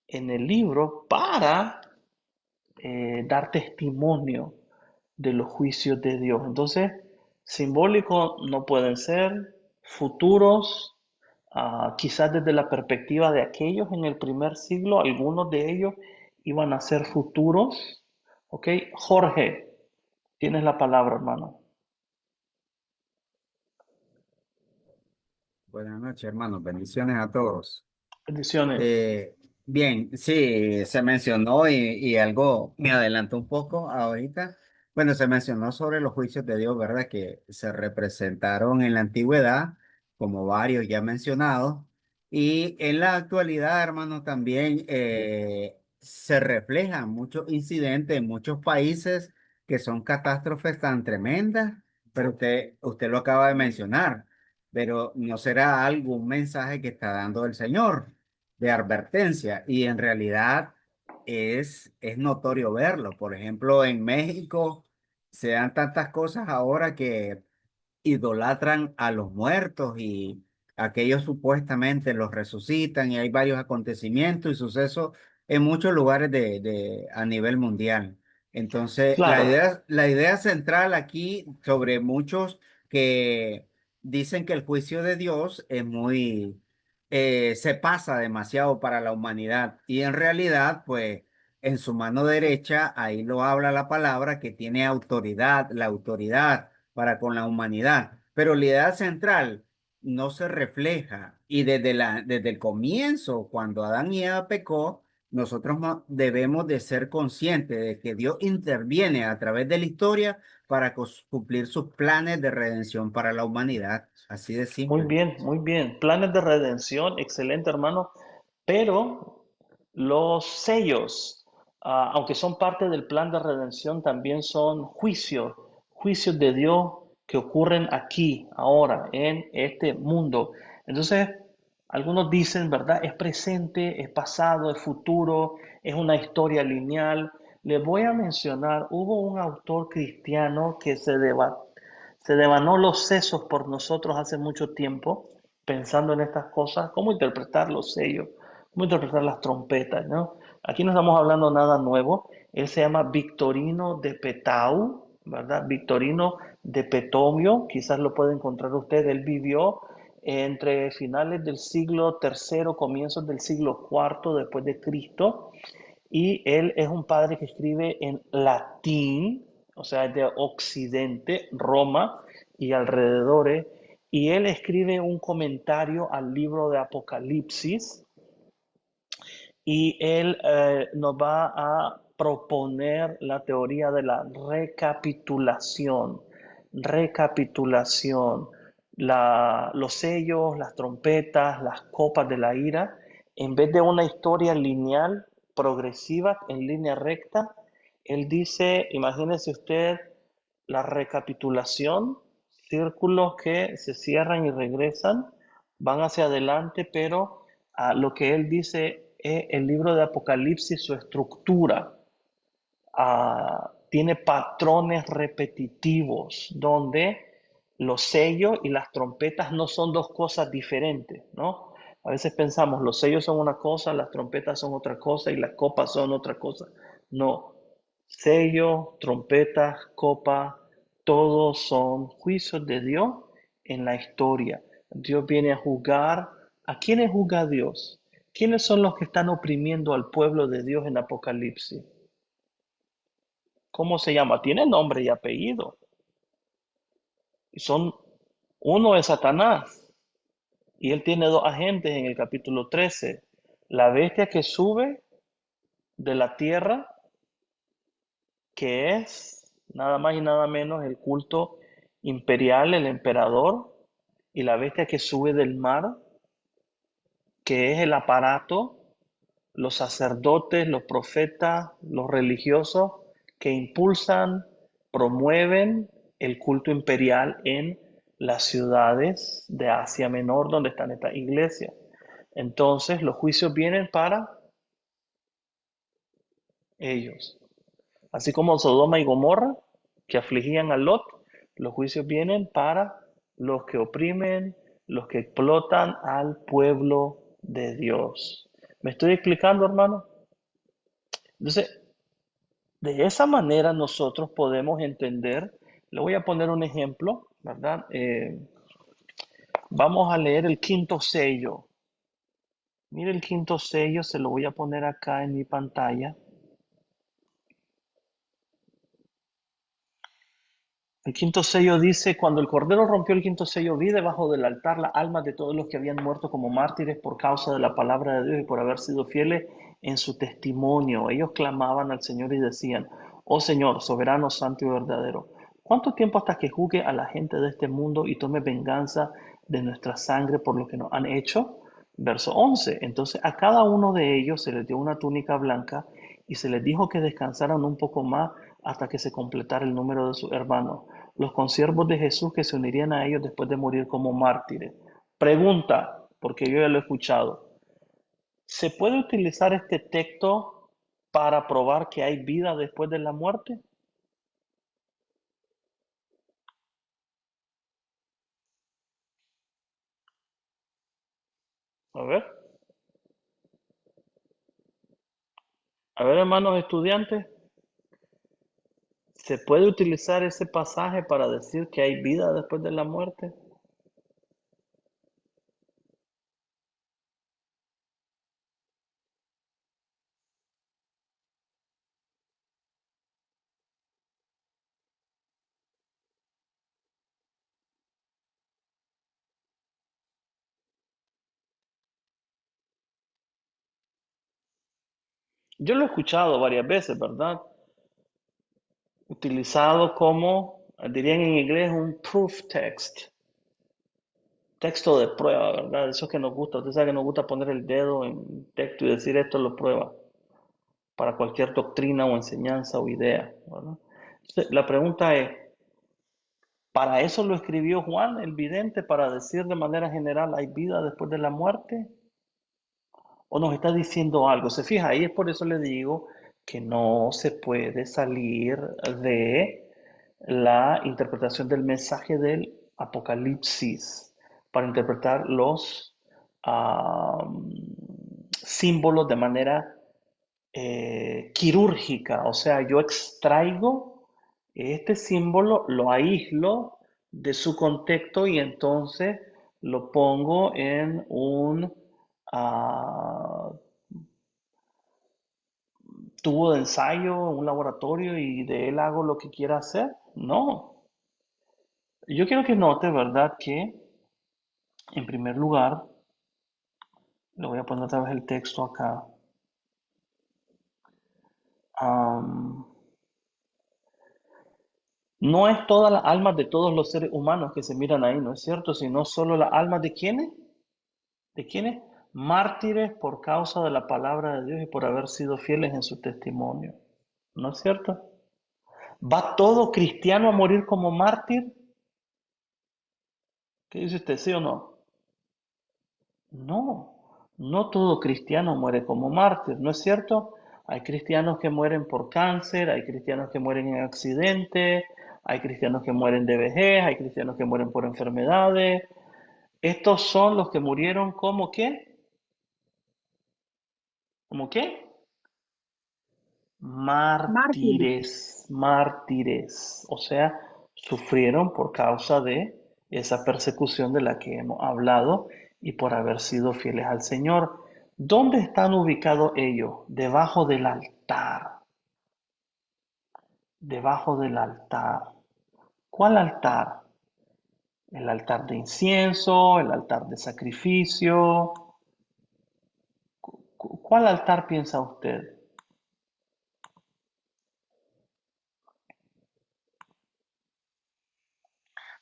en el libro para dar testimonio de los juicios de Dios. Entonces, simbólicos no pueden ser, futuros, quizás desde la perspectiva de aquellos en el primer siglo, algunos de ellos iban a ser futuros. ¿Ok? Jorge, tienes la palabra, hermano. Buenas noches, hermanos. Bendiciones a todos. Bendiciones. Eh, Bien, sí, se mencionó y algo me adelantó un poco ahorita. Bueno, se mencionó sobre los juicios de Dios, ¿verdad? Que se representaron en la antigüedad, como varios ya mencionados, y en la actualidad, hermano, también se reflejan muchos incidentes en muchos países que son catástrofes tan tremendas, pero usted lo acaba de mencionar, pero no será algún mensaje que está dando el Señor de advertencia y en realidad es notorio verlo. Por ejemplo, en México se dan tantas cosas ahora que idolatran a los muertos y aquellos supuestamente los resucitan y hay varios acontecimientos y sucesos en muchos lugares a nivel mundial. Entonces, Claro, la idea central aquí sobre muchos que dicen que el juicio de Dios es se pasa demasiado para la humanidad y en realidad, pues, en su mano derecha, ahí lo habla la palabra que tiene autoridad, la autoridad para con la humanidad, pero la idea central no se refleja y desde el comienzo, cuando Adán y Eva pecó, nosotros debemos de ser conscientes de que Dios interviene a través de la historia para cumplir sus planes de redención para la humanidad. Así de muy simple. bien, muy bien. Planes de redención, excelente, hermano. Pero los sellos, aunque son parte del plan de redención, también son juicios, juicios de Dios que ocurren aquí, ahora, en este mundo. Entonces, algunos dicen, ¿verdad? Es presente, es pasado, es futuro, es una historia lineal. Les voy a mencionar, hubo un autor cristiano que se devanó los sesos por nosotros hace mucho tiempo, pensando en estas cosas, cómo interpretar los sellos, cómo interpretar las trompetas, ¿no? Aquí no estamos hablando nada nuevo. Él se llama Victorino de Petau, ¿verdad? Victorino de Petomio, quizás lo puede encontrar usted. Él vivió entre finales del siglo tercero, comienzos del siglo cuarto después de Cristo, y él es un padre que escribe en latín, o sea, es de Occidente, Roma y alrededores, y él escribe un comentario al libro de Apocalipsis y él nos va a proponer la teoría de la recapitulación. Recapitulación. Los sellos, las trompetas, las copas de la ira, en vez de una historia lineal, progresiva, en línea recta, él dice, imagínese usted la recapitulación, círculos que se cierran y regresan, van hacia adelante, pero lo que él dice es el libro de Apocalipsis, su estructura, tiene patrones repetitivos donde los sellos y las trompetas no son dos cosas diferentes, ¿no? A veces pensamos, los sellos son una cosa, las trompetas son otra cosa y las copas son otra cosa. No, sellos, trompetas, copas, todos son juicios de Dios en la historia. Dios viene a juzgar ¿A quiénes juzga Dios? ¿Quiénes son los que están oprimiendo al pueblo de Dios en Apocalipsis? ¿Cómo se llama? Tiene nombre y apellido. Y uno es Satanás. Y él tiene dos agentes en el capítulo 13. La bestia que sube de la tierra, que es nada más y nada menos el culto imperial, el emperador, y la bestia que sube del mar, que es el aparato, los sacerdotes, los profetas, los religiosos que impulsan, promueven el culto imperial en las ciudades de Asia Menor donde están estas iglesias. Entonces los juicios vienen para ellos. Así como Sodoma y Gomorra, que afligían a Lot, los juicios vienen para los que oprimen, los que explotan al pueblo de Dios. ¿Me estoy explicando, hermano? Entonces, de esa manera nosotros podemos entender, le voy a poner un ejemplo, ¿verdad? Vamos a leer el quinto sello. Mire el quinto sello, se lo voy a poner acá en mi pantalla. El quinto sello dice, cuando el Cordero rompió el quinto sello, vi debajo del altar las almas de todos los que habían muerto como mártires por causa de la palabra de Dios y por haber sido fieles en su testimonio. Ellos clamaban al Señor y decían, oh Señor, soberano, santo y verdadero, ¿cuánto tiempo hasta que juzgue a la gente de este mundo y tome venganza de nuestra sangre por lo que nos han hecho? Verso 11. Entonces a cada uno de ellos se les dio una túnica blanca y se les dijo que descansaran un poco más hasta que se completara el número de sus hermanos, los consiervos de Jesús que se unirían a ellos después de morir como mártires. Pregunta, porque yo ya lo he escuchado. ¿Se puede utilizar este texto para probar que hay vida después de la muerte? A ver. A ver, hermanos estudiantes. ¿Se puede utilizar ese pasaje para decir que hay vida después de la muerte? Yo lo he escuchado varias veces, ¿verdad? Utilizado como, dirían en inglés, un proof text. Texto de prueba, ¿verdad? Eso que nos gusta. Usted sabe que nos gusta poner el dedo en texto y decir esto lo prueba para cualquier doctrina o enseñanza o idea, ¿verdad? Entonces, la pregunta es, ¿para eso lo escribió Juan, el vidente, para decir de manera general hay vida después de la muerte? ¿O nos está diciendo algo? Se fija, ahí es por eso le digo que no se puede salir de la interpretación del mensaje del Apocalipsis para interpretar los símbolos de manera quirúrgica. O sea, yo extraigo este símbolo, lo aíslo de su contexto y entonces lo pongo en un tubo de ensayo, un laboratorio y de él hago lo que quiera hacer. No. Yo quiero que note, ¿verdad? Que en primer lugar, le voy a poner otra vez el texto acá. No es todas las almas de todos los seres humanos que se miran ahí, ¿no es cierto? Sino solo las almas de ¿quiénes? ¿De quiénes? Mártires por causa de la palabra de Dios y por haber sido fieles en su testimonio. ¿No es cierto? ¿Va todo cristiano a morir como mártir? ¿Qué dice usted, sí o no? No, no todo cristiano muere como mártir, ¿no es cierto? Hay cristianos que mueren por cáncer, hay cristianos que mueren en accidentes, hay cristianos que mueren de vejez, hay cristianos que mueren por enfermedades. Estos son los que murieron como ¿qué? ¿Como qué? Mártires. Mártires. O sea, sufrieron por causa de esa persecución de la que hemos hablado y por haber sido fieles al Señor. ¿Dónde están ubicados ellos? Debajo del altar. Debajo del altar. ¿Cuál altar? El altar de incienso, el altar de sacrificio. ¿Cuál altar piensa usted?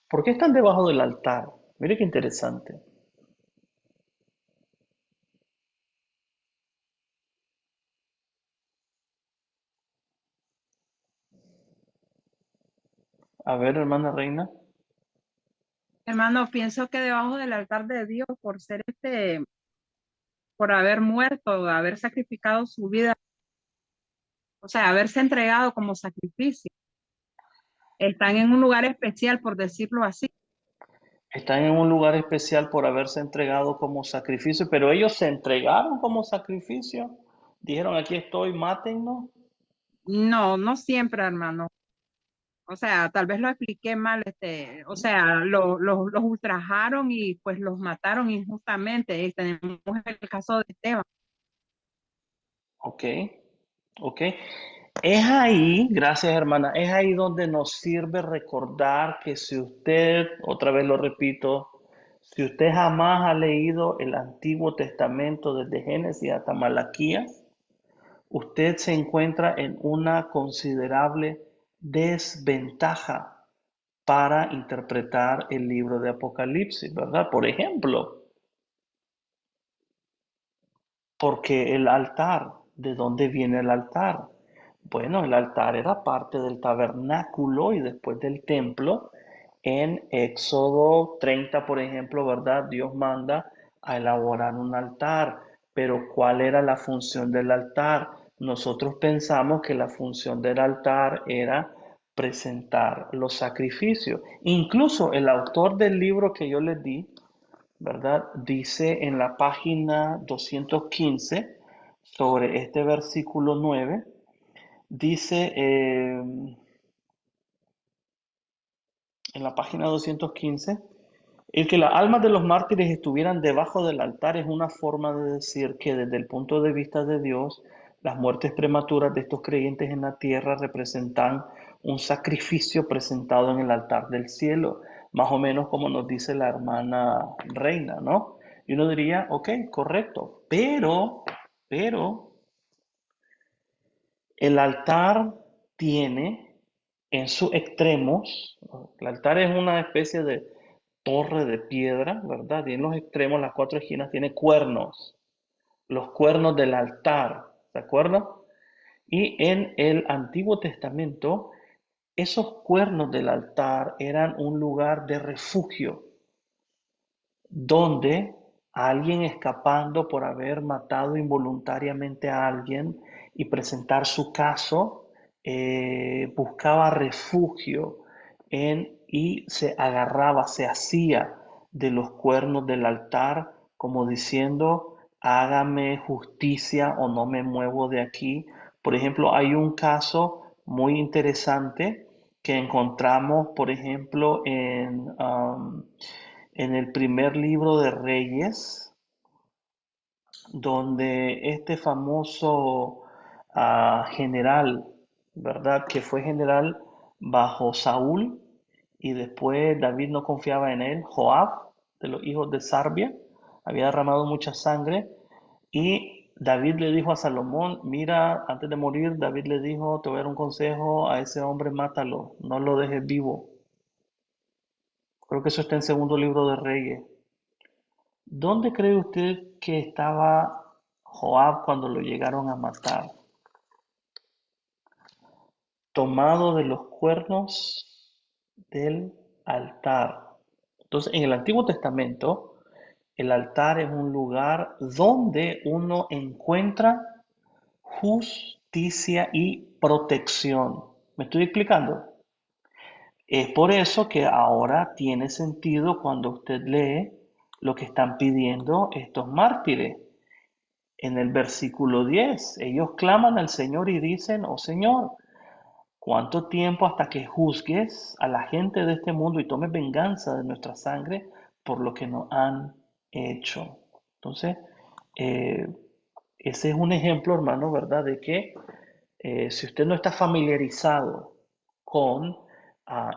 ¿Por qué están debajo del altar? Mire qué interesante. A ver, hermana Reina. Hermano, pienso que debajo del altar de Dios, por ser por haber muerto, haber sacrificado su vida, o sea, haberse entregado como sacrificio, están en un lugar especial, por decirlo así. Están en un lugar especial por haberse entregado como sacrificio, pero ellos se entregaron como sacrificio. Dijeron, aquí estoy, mátennos. No, no siempre, hermano. O sea, tal vez lo expliqué mal, o sea, los ultrajaron y pues los mataron injustamente. Y tenemos el caso de Esteban. Ok, ok. Es ahí, gracias hermana, es ahí donde nos sirve recordar que si usted, otra vez lo repito, si usted jamás ha leído el Antiguo Testamento desde Génesis hasta Malaquías, usted se encuentra en una considerable desventaja para interpretar el libro de Apocalipsis, ¿verdad? Por ejemplo, porque el altar, ¿de dónde viene el altar? Bueno, el altar era parte del tabernáculo y después del templo. En Éxodo 30, por ejemplo, ¿verdad? Dios manda a elaborar un altar. Pero ¿cuál era la función del altar? Nosotros pensamos que la función del altar era presentar los sacrificios. Incluso el autor del libro que yo les di, ¿verdad? Dice en la página 215 sobre este versículo 9, dice en la página 215, el que las almas de los mártires estuvieran debajo del altar es una forma de decir que desde el punto de vista de Dios, las muertes prematuras de estos creyentes en la tierra representan un sacrificio presentado en el altar del cielo, más o menos como nos dice la hermana Reina, ¿no? Y uno diría, ok, correcto, pero el altar tiene en sus extremos, ¿no? El altar es una especie de torre de piedra, ¿verdad? Y en los extremos, las cuatro esquinas, tiene cuernos, los cuernos del altar, ¿de acuerdo? Y en el Antiguo Testamento, esos cuernos del altar eran un lugar de refugio, donde alguien escapando por haber matado involuntariamente a alguien y presentar su caso, buscaba refugio y se agarraba, se hacía de los cuernos del altar, como diciendo, hágame justicia o no me muevo de aquí. Por ejemplo, hay un caso muy interesante que encontramos, por ejemplo, en el primer libro de Reyes, donde este famoso general, ¿verdad? Que fue general bajo Saúl y después David no confiaba en él, Joab, de los hijos de Sarbia, había derramado mucha sangre y David le dijo a Salomón, mira, antes de morir, David le dijo, te voy a dar un consejo, a ese hombre mátalo, no lo dejes vivo. Creo que eso está en segundo libro de Reyes. ¿Dónde cree usted que estaba Joab cuando lo llegaron a matar? Tomado de los cuernos del altar. Entonces, en el Antiguo Testamento, el altar es un lugar donde uno encuentra justicia y protección. ¿Me estoy explicando? Es por eso que ahora tiene sentido cuando usted lee lo que están pidiendo estos mártires. En el versículo 10, ellos claman al Señor y dicen, oh Señor, ¿cuánto tiempo hasta que juzgues a la gente de este mundo y tomes venganza de nuestra sangre por lo que nos han hecho. Entonces, eh, ese es un ejemplo, hermano, ¿verdad? De que si usted no está familiarizado con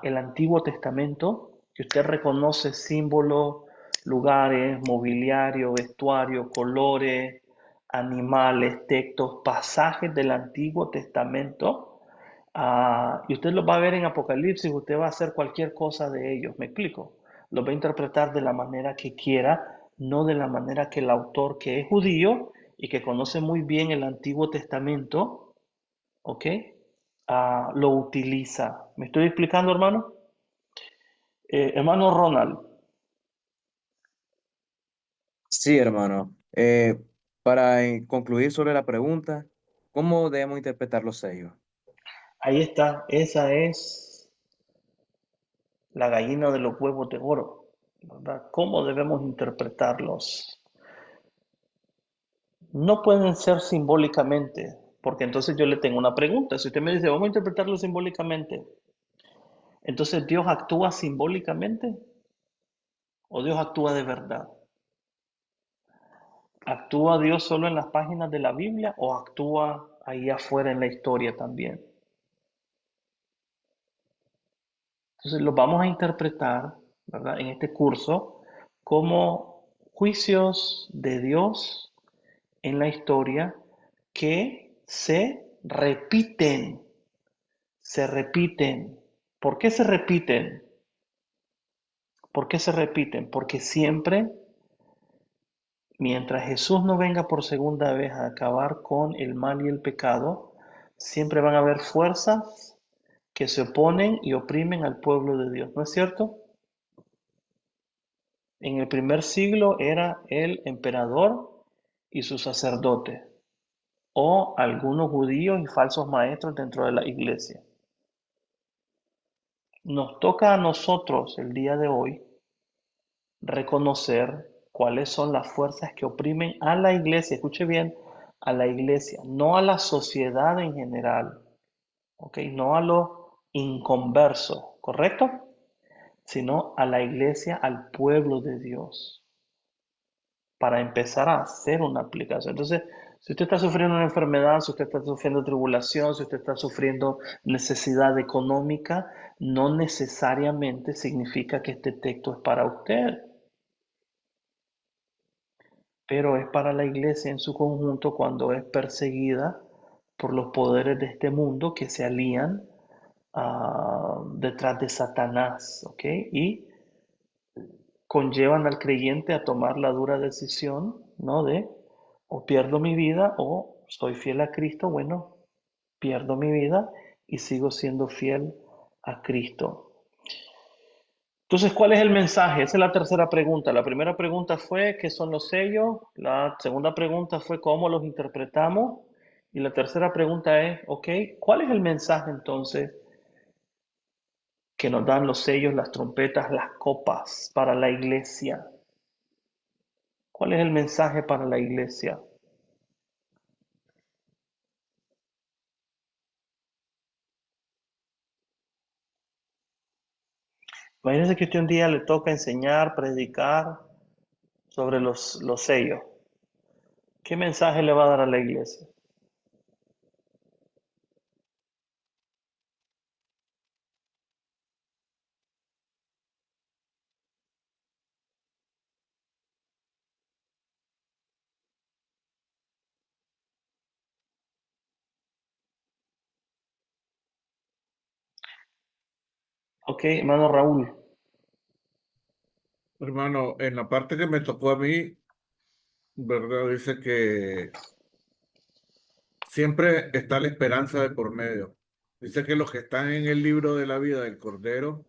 el Antiguo Testamento, que usted reconoce símbolos, lugares, mobiliario, vestuario, colores, animales, textos, pasajes del Antiguo Testamento, y usted los va a ver en Apocalipsis, usted va a hacer cualquier cosa de ellos, ¿me explico? Los va a interpretar de la manera que quiera, no de la manera que el autor, que es judío y que conoce muy bien el Antiguo Testamento, ¿ok? Lo utiliza. ¿Me estoy explicando, hermano? Hermano Ronald, Sí, hermano. Para concluir sobre la pregunta, ¿cómo debemos interpretar los sellos? ahí está. Esa es la gallina de los huevos de oro, ¿verdad? ¿Cómo debemos interpretarlos? No pueden ser simbólicamente, porque entonces yo le tengo una pregunta. Si usted me dice, vamos a interpretarlo simbólicamente, entonces ¿Dios actúa simbólicamente o Dios actúa de verdad? ¿Actúa Dios solo en las páginas de la Biblia o actúa ahí afuera en la historia también? Entonces lo vamos a interpretar, ¿verdad? En este curso como juicios de Dios en la historia que se repiten. Se repiten. ¿Por qué se repiten? ¿Por qué se repiten? Porque siempre, mientras Jesús no venga por segunda vez a acabar con el mal y el pecado, siempre van a haber fuerzas que se oponen y oprimen al pueblo de Dios. ¿No es cierto? En el primer siglo era el emperador y su sacerdote, o algunos judíos y falsos maestros dentro de la iglesia. Nos toca a nosotros el día de hoy reconocer cuáles son las fuerzas que oprimen a la iglesia. Escuche bien, a la iglesia, no a la sociedad en general, ¿ok? No a los inconversos, ¿correcto? Sino a la iglesia, al pueblo de Dios, para empezar a hacer una aplicación. Entonces, si usted está sufriendo una enfermedad, si usted está sufriendo tribulación, si usted está sufriendo necesidad económica, no necesariamente significa que este texto es para usted, pero es para la iglesia en su conjunto cuando es perseguida por los poderes de este mundo que se alían detrás de Satanás, ¿ok? Y conllevan al creyente a tomar la dura decisión, ¿no? De o pierdo mi vida o soy fiel a Cristo, bueno, pierdo mi vida y sigo siendo fiel a Cristo. Entonces, ¿cuál es el mensaje? Esa es la tercera pregunta. La primera pregunta fue, ¿qué son los sellos? La segunda pregunta fue, ¿cómo los interpretamos? Y la tercera pregunta es, ok, ¿cuál es el mensaje entonces que nos dan los sellos, las trompetas, las copas para la iglesia? ¿Cuál es el mensaje para la iglesia? Imagínense que usted un día le toca enseñar, predicar sobre los sellos. ¿Qué mensaje le va a dar a la iglesia? Ok, hermano Raúl. Hermano, en la parte que me tocó a mí, ¿verdad? Dice que siempre está la esperanza de por medio. Dice que los que están en el libro de la vida del Cordero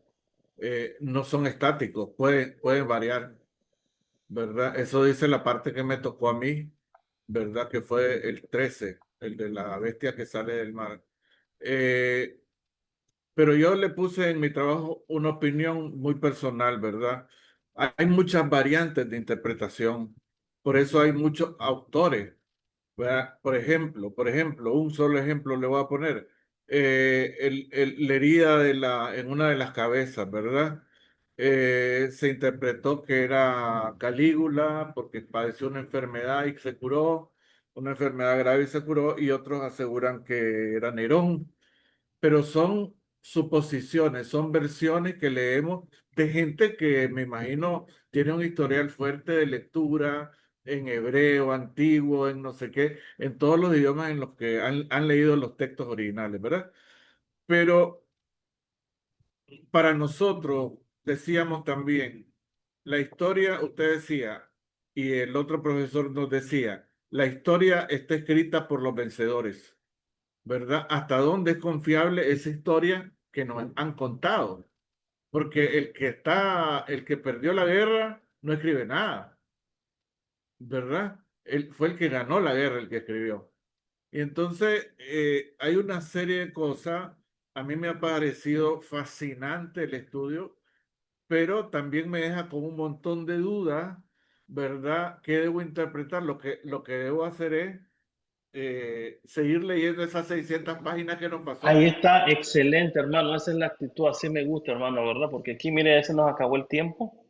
no son estáticos, pueden variar, ¿verdad? Eso dice la parte que me tocó a mí, ¿verdad? Que fue el 13, el de la bestia que sale del mar. Eh, pero yo le puse en mi trabajo una opinión muy personal, ¿verdad? Hay muchas variantes de interpretación, por eso hay muchos autores, ¿verdad? Por ejemplo, un solo ejemplo le voy a poner, la herida en una de las cabezas, ¿verdad? Se interpretó que era Calígula porque padeció una enfermedad y se curó, una enfermedad grave y se curó, y otros aseguran que era Nerón, pero son suposiciones, son versiones que leemos de gente que me imagino tiene un historial fuerte de lectura en hebreo, antiguo, en no sé qué, en todos los idiomas en los que han leído los textos originales, ¿verdad? Pero para nosotros, decíamos también, la historia, usted decía, y el otro profesor nos decía, la historia está escrita por los vencedores, ¿verdad? ¿Hasta dónde es confiable esa historia que nos han contado? Porque el que perdió la guerra no escribe nada, ¿verdad? Él fue el que ganó la guerra, el que escribió. Y entonces hay una serie de cosas. A mí me ha parecido fascinante el estudio, pero también me deja con un montón de dudas, ¿verdad? ¿Qué debo interpretar? Lo que debo hacer es seguir leyendo esas 600 páginas que nos Ahí pasó. está, excelente, hermano. Esa es la actitud, así me gusta, hermano, ¿verdad? Porque aquí, mire, ese nos acabó el tiempo.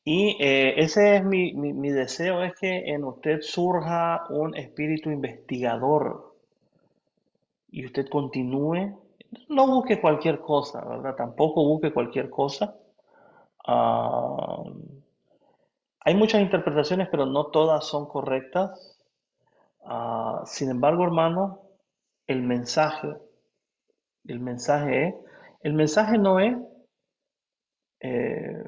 Y ese es mi deseo, es que en usted surja un espíritu investigador y usted continúe. No busque cualquier cosa, ¿verdad? Tampoco busque cualquier cosa. Ah, hay muchas interpretaciones, pero no todas son correctas. Sin embargo, hermano, el mensaje, el mensaje es, el mensaje no es, eh,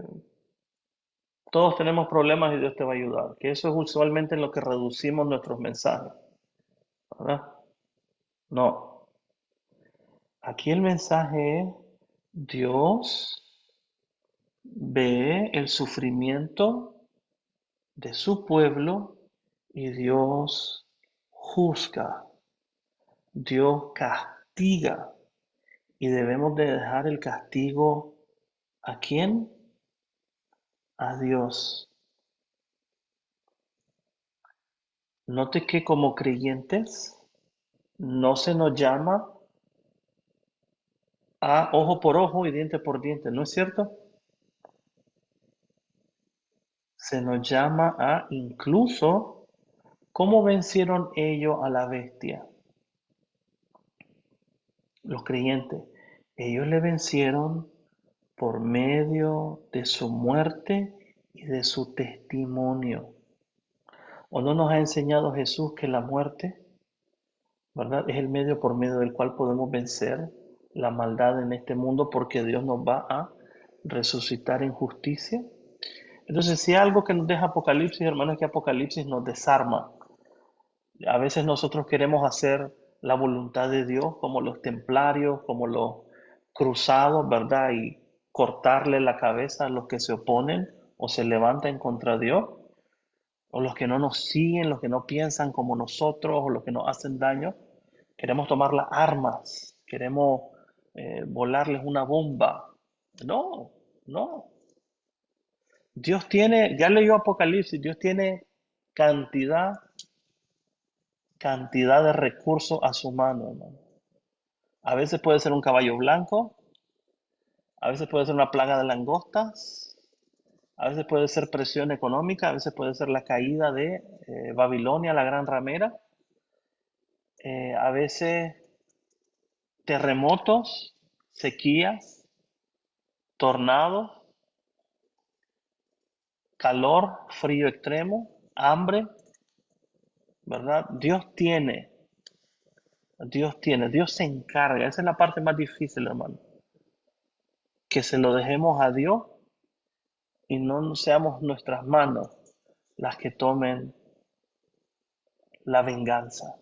todos tenemos problemas y Dios te va a ayudar, que eso es usualmente en lo que reducimos nuestros mensajes, ¿verdad? No, aquí el mensaje es, Dios ve el sufrimiento de su pueblo y Dios juzga, Dios castiga y debemos de dejar el castigo ¿a quién? A Dios. Note que como creyentes no se nos llama a ojo por ojo y diente por diente, ¿no es cierto? Se nos llama a incluso cómo vencieron ellos a la bestia, los creyentes. Ellos le vencieron por medio de su muerte y de su testimonio. ¿O no nos ha enseñado Jesús que la muerte, verdad, es el medio por medio del cual podemos vencer la maldad en este mundo porque Dios nos va a resucitar en justicia? Entonces, si hay algo que nos deja Apocalipsis, hermanos, es que Apocalipsis nos desarma. A veces nosotros queremos hacer la voluntad de Dios como los templarios, como los cruzados, ¿verdad? Y cortarle la cabeza a los que se oponen o se levantan contra Dios, o los que no nos siguen, los que no piensan como nosotros, o los que nos hacen daño. Queremos tomar las armas, queremos volarles una bomba. No, no. Dios tiene, ya leyó Apocalipsis, Dios tiene cantidad, cantidad de recursos a su mano, hermano. A veces puede ser un caballo blanco, a veces puede ser una plaga de langostas, a veces puede ser presión económica, a veces puede ser la caída de Babilonia, la gran ramera, a veces terremotos, sequías, tornados, calor, frío extremo, hambre, ¿verdad? Dios se encarga. Esa es la parte más difícil, hermano. Que se lo dejemos a Dios y no seamos nuestras manos las que tomen la venganza.